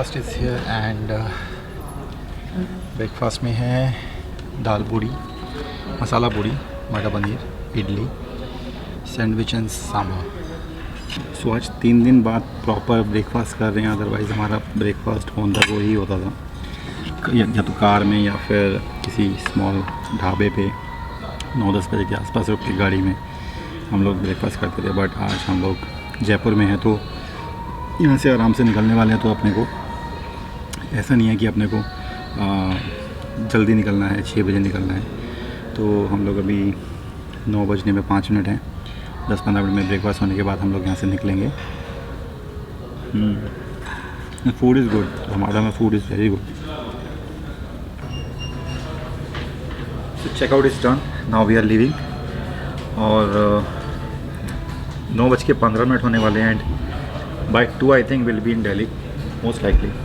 Breakfast is here and breakfast में है दाल पूड़ी, मसाला पूड़ी, मटर पनीर, इडली, सैंडविच एंड सांभर। सो आज 3 दिन बाद प्रॉपर ब्रेकफास्ट कर रहे हैं। अदरवाइज़ हमारा ब्रेकफास्ट ऑन द गो ही होता था, या तो कार में या फिर किसी स्मॉल ढाबे पे 9-10 बजे के आसपास रुक के गाड़ी में हम लोग ब्रेकफास्ट करते थे। बट आज हम लोग जयपुर में हैं तो यहाँ से आराम से निकलने वाले हैं। तो अपने को ऐसा नहीं है कि अपने को जल्दी निकलना है, 6 बजे निकलना है। तो हम लोग अभी 9 बजने में 5 मिनट हैं। 10-15 मिनट में ब्रेकफास्ट होने के बाद हम लोग यहाँ से निकलेंगे। फूड इज़ गुड, हमारा में food is very good. So checkout is done. Now we are leaving. और 9:15 होने वाले हैं and by 2 I think we'll be in Delhi most likely.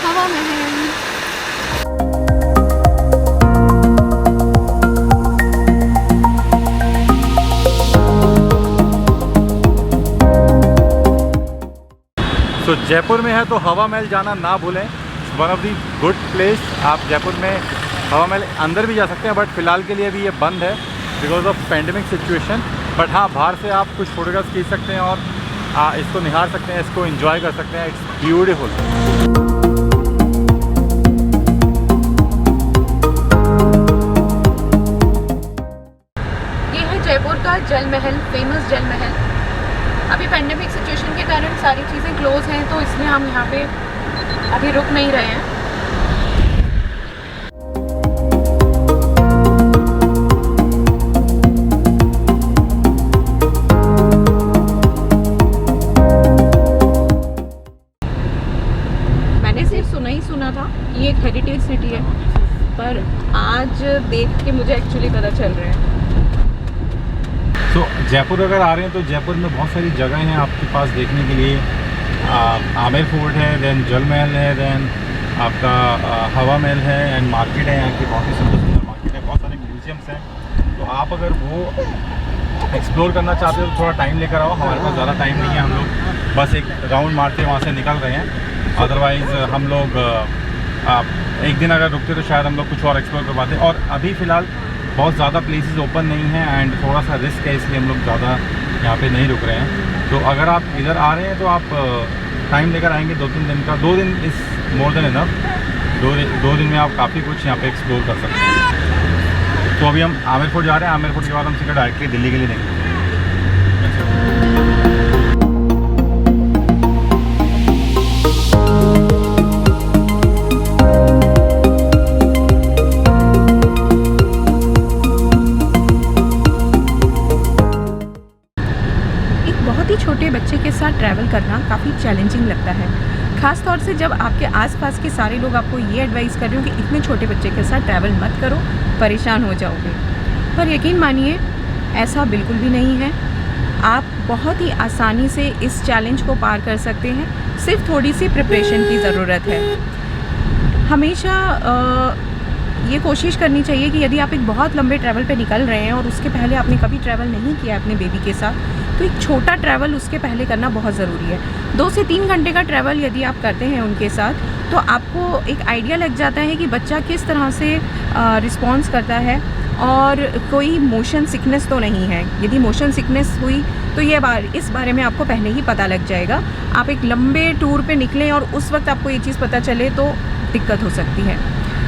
हवा महल। तो जयपुर में है तो हवा महल जाना ना भूलें। One of the good place. आप जयपुर में हवा महल अंदर भी जा सकते हैं, बट फ़िलहाल के लिए अभी ये बंद है because of pandemic situation. But हाँ, बाहर से आप कुछ फोटोग्राफ्स खींच सकते हैं और इसको निहार सकते हैं, इसको एंजॉय कर सकते हैं। It's beautiful. ये है जयपुर का जल महल, फेमस जल महल। अभी पैंडेमिक सिचुएशन के कारण सारी चीज़ें क्लोज हैं, तो इसलिए हम यहाँ पे अभी रुक नहीं रहे हैं। सुना था ये एक हेरिटेज सिटी है, पर आज देख के मुझे एक्चुअली पता चल रहा है। तो जयपुर अगर आ रहे हैं तो जयपुर में बहुत सारी जगह हैं आपके पास देखने के लिए। आमेर फोर्ट है, देन जल महल है, देन आपका हवा महल है एंड मार्केट है। यहाँ की बहुत ही सुंदर मार्केट है, बहुत सारे म्यूजियम्स हैं। तो आप अगर वो एक्सप्लोर करना चाहते हो तो थोड़ा टाइम लेकर आओ। हमारे पास ज़्यादा टाइम नहीं है, हम लोग बस एक राउंड मारते वहाँ से निकल रहे हैं। अदरवाइज़ हम लोग एक दिन अगर रुकते तो शायद हम लोग कुछ और एक्सप्लोर कर पाते। और अभी फ़िलहाल बहुत ज़्यादा प्लेसेस ओपन नहीं हैं एंड थोड़ा सा रिस्क है, इसलिए हम लोग ज़्यादा यहाँ पे नहीं रुक रहे हैं। तो अगर आप इधर आ रहे हैं तो आप टाइम लेकर आएंगे 2-3 दिन का। 2 दिन इज़ मोर देन इनफ। 2 दिन में आप काफ़ी कुछ यहाँ पे एक्सप्लोर कर सकते हैं। तो अभी हम आमेर फोर्ट जा रहे हैं। आमेर फोर्ट के बाद हम सीधा डायरेक्टली दिल्ली के लिए निकलेंगे। छोटे बच्चे के साथ ट्रैवल करना काफ़ी चैलेंजिंग लगता है, ख़ास तौर से जब आपके आसपास के सारे लोग आपको ये एडवाइस कर रहे हो कि इतने छोटे बच्चे के साथ ट्रैवल मत करो, परेशान हो जाओगे। पर यकीन मानिए ऐसा बिल्कुल भी नहीं है। आप बहुत ही आसानी से इस चैलेंज को पार कर सकते हैं। सिर्फ थोड़ी सी प्रिपरेशन की ज़रूरत है। हमेशा ये कोशिश करनी चाहिए कि यदि आप एक बहुत लंबे ट्रैवल पे निकल रहे हैं और उसके पहले आपने कभी ट्रैवल नहीं किया अपने बेबी के साथ, तो एक छोटा ट्रैवल उसके पहले करना बहुत ज़रूरी है। 2 से 3 घंटे का ट्रैवल यदि आप करते हैं उनके साथ, तो आपको एक आइडिया लग जाता है कि बच्चा किस तरह से रिस्पॉन्स करता है और कोई मोशन सिकनेस तो नहीं है। यदि मोशन सिकनेस हुई तो इस बारे में आपको पहले ही पता लग जाएगा। आप एक लंबे टूर पे निकलें और उस वक्त आपको ये चीज़ पता चले तो दिक्कत हो सकती है।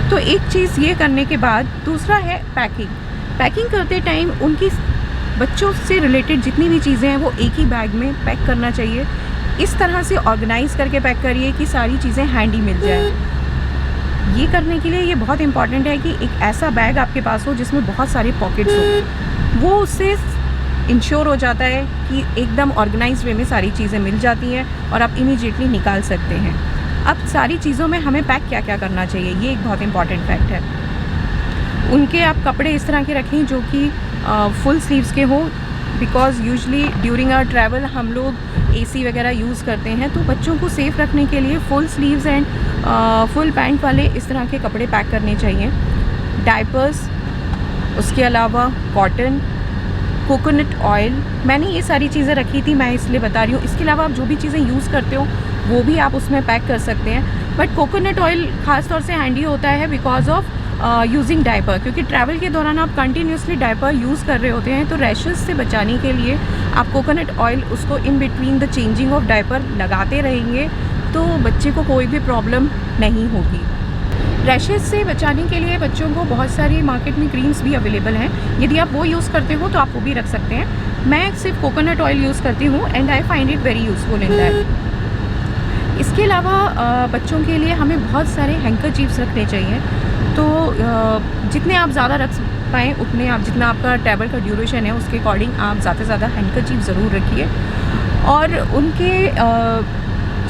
तो एक चीज़ ये करने के बाद दूसरा है पैकिंग करते टाइम उनकी बच्चों से रिलेटेड जितनी भी चीज़ें हैं वो एक ही बैग में पैक करना चाहिए। इस तरह से ऑर्गेनाइज़ करके पैक करिए कि सारी चीज़ें हैंडी मिल जाए। ये करने के लिए ये बहुत इंपॉर्टेंट है कि एक ऐसा बैग आपके पास हो जिसमें बहुत सारे पॉकेट्स हो। वो उससे इंश्योर हो जाता है कि एकदम ऑर्गेनाइज्ड वे में सारी चीज़ें मिल जाती हैं और आप इमीडिएटली निकाल सकते हैं। अब सारी चीज़ों में हमें पैक क्या क्या करना चाहिए, ये एक बहुत इंपॉर्टेंट फैक्ट है। उनके आप कपड़े इस तरह के रखें जो कि फुल स्लीव्स के हों, because usually during our travel हम लोग एसी वगैरह यूज़ करते हैं, तो बच्चों को सेफ़ रखने के लिए full sleeves and full pant वाले इस तरह के कपड़े पैक करने चाहिए। डायपर्स, उसके अलावा कॉटन, कोकोनट ऑयल, मैंने ये सारी चीज़ें रखी थी, मैं इसलिए बता रही हूँ। इसके अलावा आप जो भी चीज़ें यूज़ करते हो वो भी आप उसमें पैक कर सकते हैं। बट कोकोनट ऑयल ख़ास तौर से हैंडी होता है बिकॉज ऑफ यूजिंग डायपर, क्योंकि ट्रैवल के दौरान आप कंटिन्यूसली डायपर यूज़ कर रहे होते हैं, तो रैशेस से बचाने के लिए आप कोकोनट ऑयल उसको in between the changing of diaper लगाते रहेंगे तो बच्चे को कोई भी प्रॉब्लम नहीं होगी। रैशेस से बचाने के लिए बच्चों को बहुत सारी मार्केट में क्रीम्स भी अवेलेबल हैं, यदि आप वो यूज़ करते हो तो आप वो भी रख सकते हैं। मैं सिर्फ कोकोनट ऑयल यूज़ करती हूँ and I find it very useful in that. इसके अलावा बच्चों के लिए हमें बहुत सारे हैंकरचीफ्स रखने चाहिए, तो जितने आप ज़्यादा रख पाएँ उतने आप, जितना आपका ट्रैवल का ड्यूरेशन है उसके अकॉर्डिंग आप ज़्यादा से ज़्यादा हैंकरचीफ ज़रूर रखिए। और उनके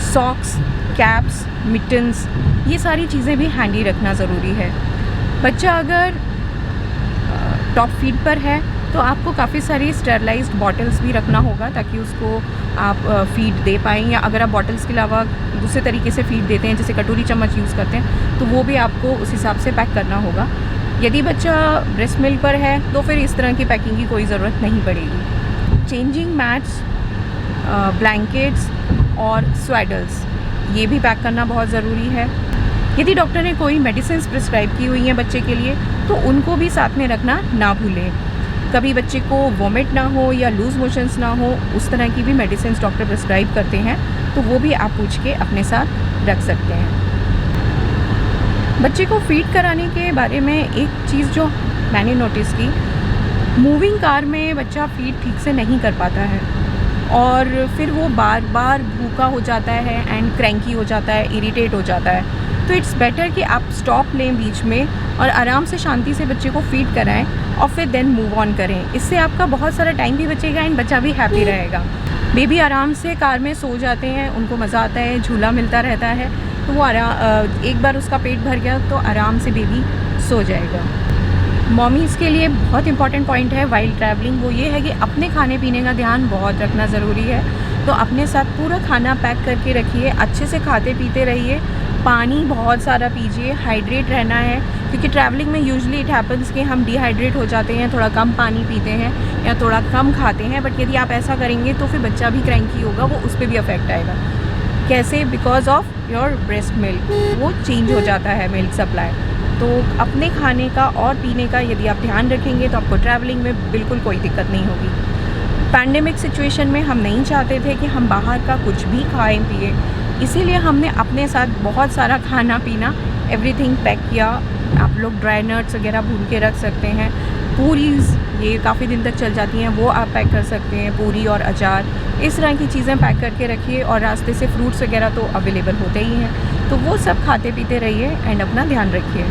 सॉक्स, कैप्स, मिटन्स, ये सारी चीज़ें भी हैंडी रखना ज़रूरी है। बच्चा अगर टॉप फीड पर है तो आपको काफ़ी सारी स्टेरलाइज्ड बॉटल्स भी रखना होगा ताकि उसको आप फीड दे पाएँ, या अगर आप बॉटल्स के अलावा दूसरे तरीके से फीड देते हैं जैसे कटोरी चम्मच यूज़ करते हैं तो वो भी आपको उस हिसाब से पैक करना होगा। यदि बच्चा ब्रेस्ट मिल्क पर है तो फिर इस तरह की पैकिंग की कोई ज़रूरत नहीं पड़ेगी। चेंजिंग मैट्स, ब्लैंकेट्स और स्वेडल्स, ये भी पैक करना बहुत ज़रूरी है। यदि डॉक्टर ने कोई मेडिसिन प्रिस्क्राइब की हुई हैं बच्चे के लिए तो उनको भी साथ में रखना ना भूलें। कभी बच्चे को वॉमिट ना हो या लूज़ मोशंस ना हो, उस तरह की भी मेडिसिन डॉक्टर प्रिस्क्राइब करते हैं तो वो भी आप पूछ के अपने साथ रख सकते हैं। बच्चे को फीड कराने के बारे में एक चीज़ जो मैंने नोटिस की, मूविंग कार में बच्चा फीड ठीक से नहीं कर पाता है और फिर वो बार बार भूखा हो जाता है एंड क्रैंकी हो जाता है, इरिटेट हो जाता है। तो इट्स बेटर कि आप स्टॉप लें बीच में और आराम से शांति से बच्चे को फीड कराएं और फिर देन मूव ऑन करें। इससे आपका बहुत सारा टाइम भी बचेगा एंड बच्चा भी हैप्पी रहेगा। बेबी आराम से कार में सो जाते हैं, उनको मज़ा आता है, झूला मिलता रहता है, तो वो एक बार उसका पेट भर गया तो आराम से बेबी सो जाएगा। मॉमीज़ के लिए बहुत इंपॉर्टेंट पॉइंट है वाइल ट्रैवलिंग, वो ये है कि अपने खाने पीने का ध्यान बहुत रखना ज़रूरी है। तो अपने साथ पूरा खाना पैक करके रखिए, अच्छे से खाते पीते रहिए, पानी बहुत सारा पीजिए, हाइड्रेट रहना है, क्योंकि ट्रैवलिंग में यूजुअली इट हैपन्स कि हम डिहाइड्रेट हो जाते हैं, थोड़ा कम पानी पीते हैं या थोड़ा कम खाते हैं। बट यदि आप ऐसा करेंगे तो फिर बच्चा भी क्रैंकी होगा, वो उस पर भी अफेक्ट आएगा। कैसे? Because of your breast milk, वो चेंज हो जाता है मिल्क सप्लाई। तो अपने खाने का और पीने का यदि आप ध्यान रखेंगे तो आपको ट्रैवलिंग में बिल्कुल कोई दिक्कत नहीं होगी। पैंडेमिक सिचुएशन में हम नहीं चाहते थे कि हम बाहर का कुछ भी खाएं पिए, इसीलिए हमने अपने साथ बहुत सारा खाना पीना एवरीथिंग पैक किया। आप लोग ड्राई नट्स वगैरह भून के रख सकते हैं, पूरीज़ ये काफ़ी दिन तक चल जाती हैं, वो आप पैक कर सकते हैं, पूरी और अचार, इस तरह की चीज़ें पैक करके रखिए। और रास्ते से फ्रूट्स वगैरह तो अवेलेबल होते ही हैं, तो वो सब खाते पीते रहिए एंड अपना ध्यान रखिए,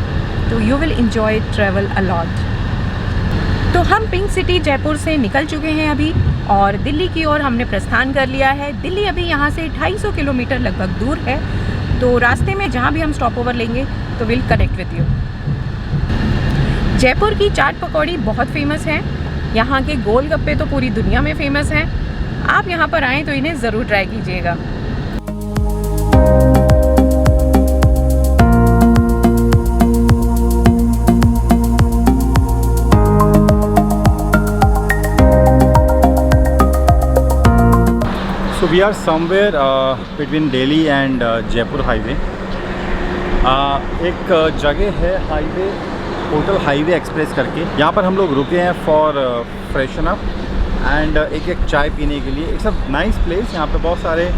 तो you will enjoy travel a lot. तो हम पिंक सिटी जयपुर से निकल चुके हैं अभी और दिल्ली की ओर हमने प्रस्थान कर लिया है। दिल्ली अभी यहाँ से 250 किलोमीटर लगभग दूर है, तो रास्ते में जहाँ भी हम स्टॉप ओवर लेंगे तो will connect with you. Jaipur की चाट पकौड़ी बहुत फेमस है, यहाँ के गोलगप्पे तो पूरी दुनिया में फेमस हैं। आप यहाँ पर आएँ तो इन्हें ज़रूर ट्राई कीजिएगा। So we are somewhere between Delhi and Jaipur highway. एक जगह है हाईवे, होटल हाईवे एक्सप्रेस करके, यहाँ पर हम लोग रुके हैं फॉर फ्रेशन अप एंड एक चाय पीने के लिए। It's a nice place. यहाँ पे बहुत सारे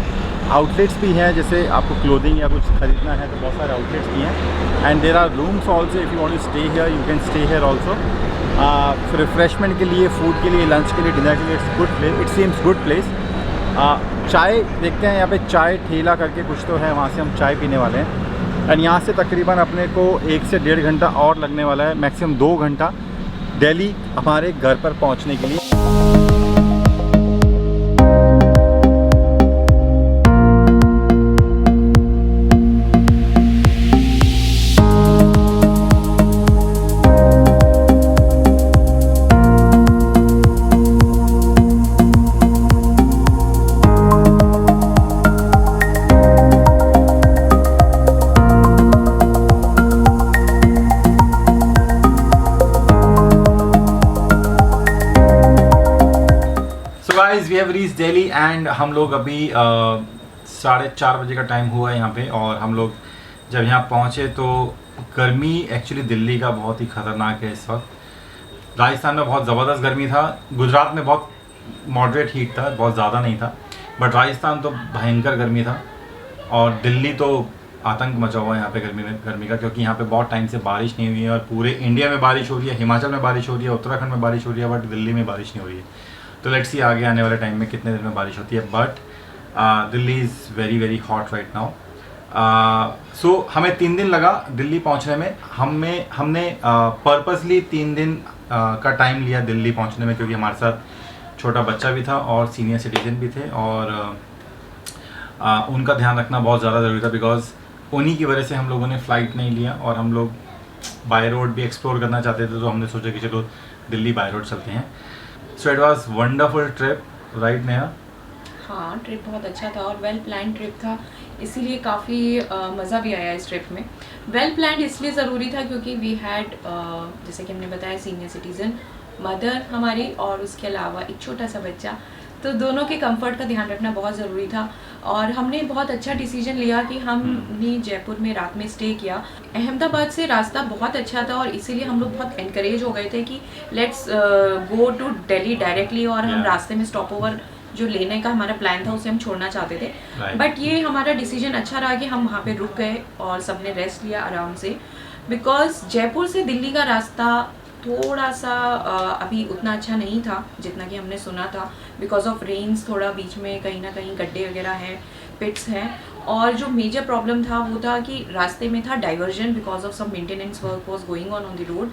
आउटलेट्स भी हैं, जैसे आपको क्लोथिंग या कुछ खरीदना है तो बहुत सारे आउटलेट्स भी हैं and there are rooms also. If you want to stay here you can stay here also. Refreshment के लिए, फूड के लिए, लंच के लिए, डिनर के लिए it's good place, it seems good place. चाय देखते हैं, यहाँ पे चाय ठेला करके कुछ तो है, वहाँ से हम चाय पीने वाले हैं एंड यहाँ से तकरीबन अपने को 1 से 1.5 घंटा और लगने वाला है, मैक्सिमम 2 घंटा दिल्ली हमारे घर पर पहुँचने के लिए। Guys we have reach Delhi and हम लोग अभी 4:30 बजे का टाइम हुआ है यहाँ पे। और हम लोग जब यहाँ पहुँचे तो गर्मी एक्चुअली दिल्ली का बहुत ही ख़तरनाक है इस वक्त। राजस्थान में बहुत ज़बरदस्त गर्मी था, गुजरात में बहुत मॉडरेट हीट था, बहुत ज़्यादा नहीं था, बट राजस्थान तो भयंकर गर्मी था। और दिल्ली तो आतंक मचा हुआ है यहाँ पे गर्मी का, क्योंकि यहाँ पे बहुत टाइम से बारिश नहीं हुई है। और पूरे इंडिया में बारिश हो रही है, हिमाचल में बारिश हो रही है, उत्तराखंड में बारिश हो रही है, बट दिल्ली में बारिश नहीं हो रही है। तो लेट्स सी आगे आने वाले टाइम में कितने दिन में बारिश होती है। But Delhi is very very hot right now. So हमें 3 दिन लगा दिल्ली पहुँचने में। हमने पर्पसली 3 दिन का टाइम लिया दिल्ली पहुँचने में, क्योंकि हमारे साथ छोटा बच्चा भी था और सीनियर सिटीजन भी थे, और उनका ध्यान रखना बहुत ज़्यादा ज़रूरी था। बिकॉज उन्हीं की वजह से हम लोगों ने फ़्लाइट नहीं लिया, और हम लोग बाय रोड भी एक्सप्लोर करना चाहते थे, तो हमने सोचा कि चलो दिल्ली बाय रोड चलते हैं। So it was wonderful trip right Neha. हाँ, ट्रिप बहुत अच्छा था और वेल प्लान ट्रिप था, इसीलिए काफ़ी मज़ा भी आया इस ट्रिप में। वेल प्लान इसलिए ज़रूरी था क्योंकि वी हैड जैसे कि हमने बताया सीनियर सिटीज़न, मदर हमारी, और उसके अलावा एक छोटा सा बच्चा, तो दोनों के कंफर्ट का ध्यान रखना बहुत ज़रूरी था। और हमने बहुत अच्छा डिसीजन लिया कि हमने जयपुर में रात में स्टे किया। अहमदाबाद से रास्ता बहुत अच्छा था और इसीलिए हम लोग बहुत एनकरेज हो गए थे कि let's go to Delhi directly, और हम रास्ते में स्टॉप ओवर जो लेने का हमारा प्लान था उसे हम छोड़ना चाहते थे। बट ये हमारा डिसीजन अच्छा रहा कि हम वहाँ पे रुक गए और सबने रेस्ट लिया आराम से। बिकॉज जयपुर से दिल्ली का रास्ता थोड़ा सा अभी उतना अच्छा नहीं था जितना कि हमने सुना था। बिकॉज ऑफ रेन्स थोड़ा बीच में कहीं ना कहीं गड्ढे वगैरह हैं, पिट्स हैं। और जो मेजर प्रॉब्लम था वो था कि रास्ते में था diversion, because of some maintenance work was going on the road.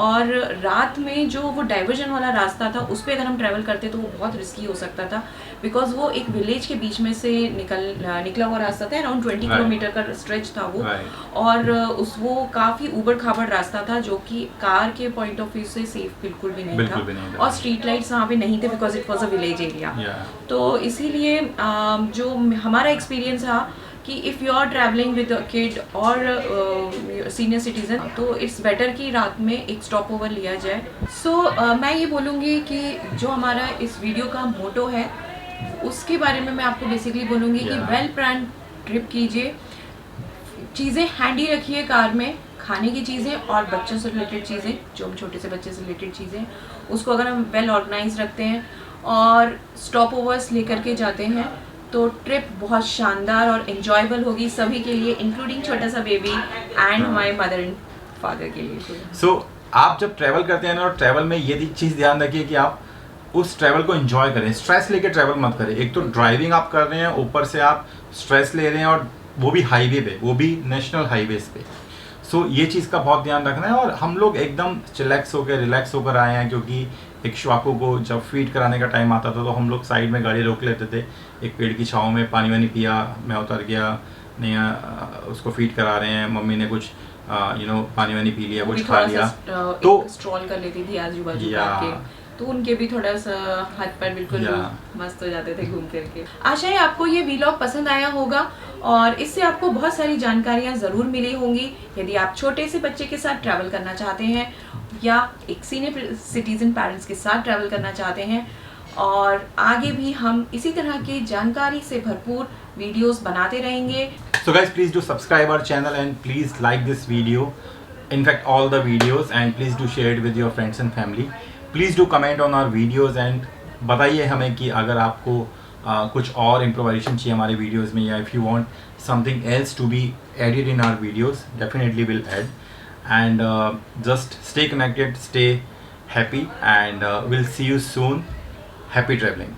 और रात में जो वो डाइवर्जन वाला रास्ता था उस पर अगर हम ट्रैवल करते तो वो बहुत रिस्की हो सकता था, बिकॉज वो एक विलेज के बीच में से निकला हुआ रास्ता था। अराउंड 20 किलोमीटर का स्ट्रेच था वो। और वो काफ़ी ऊबड़ खाबड़ रास्ता था जो कि कार के पॉइंट ऑफ व्यू से सेफ बिल्कुल भी नहीं था। और स्ट्रीट लाइट्स वहाँ पे नहीं थे because it was a village area. तो इसीलिए जो हमारा एक्सपीरियंस था कि if you are travelling with a kid और सीनियर सिटीज़न, तो इट्स बेटर कि रात में एक स्टॉप ओवर लिया जाए। सो मैं ये बोलूँगी कि जो हमारा इस वीडियो का मोटो है उसके बारे में मैं आपको बेसिकली बोलूँगी कि वेल प्लान ट्रिप कीजिए, चीज़ें हैंडी रखिए कार में, खाने की चीज़ें और बच्चों से रिलेटेड चीज़ें, जो हम छोटे से बच्चे से रिलेटेड चीज़ें, उसको अगर हम वेल ऑर्गेनाइज रखते हैं और स्टॉप ओवर्स लेकर के जाते हैं तो ट्रिप बहुत शानदार और एंजॉयबल होगी सभी के लिए, इंक्लूडिंग छोटा सा बेबी एंड हमारे मदर एंड फादर के लिए। सो आप जब ट्रैवल करते हैं ना, और ट्रैवल में ये चीज़ ध्यान रखिए कि आप उस ट्रैवल को एंजॉय करें, स्ट्रेस लेके ट्रैवल मत करें। एक तो ड्राइविंग आप कर रहे हैं, ऊपर से आप स्ट्रेस ले रहे हैं, और वो भी हाईवे पे, वो भी नेशनल हाईवेज पे। सो ये चीज़ का बहुत ध्यान रखना है। और हम लोग एकदम चिलैक्स होकर रिलैक्स होकर आए हैं, क्योंकि एक श्वाको को जब फीड कराने का टाइम आता था तो हम लोग साइड में गाड़ी रोक लेते थे, एक पेड़ की छाँव में पानी वानी पिया, मैं उतर गया, नहीं उसको फीड करा रहे हैं, मम्मी ने कुछ पानी वानी पी लिया, कुछ खा लिया, तो स्ट्रॉल कर लेती थी आजू बाजू के, तो उनके भी थोड़ा सा हाथ पर बिल्कुल मस्त हो जाते थे घूम फिर के। आशा है आपको ये वीलॉग पसंद आया होगा और इससे आपको बहुत सारी जानकारियाँ ज़रूर मिली होंगी। यदि आप छोटे से बच्चे के साथ ट्रैवल करना चाहते हैं या एक सीनियर सिटीजन पेरेंट्स के साथ ट्रैवल करना चाहते हैं, और आगे भी हम इसी तरह की जानकारी से भरपूर वीडियोस बनाते रहेंगे। So guys, please do subscribe our channel and please like this video, in fact all the videos, and please do share it with your friends and family. Please do comment on our videos and बताइए हमें कि अगर आपको कुछ और improvisation चाहिए हमारे videos में, या if you want something else to be added in our videos, definitely we'll add. And just stay connected, stay happy, and we'll see you soon. Happy traveling.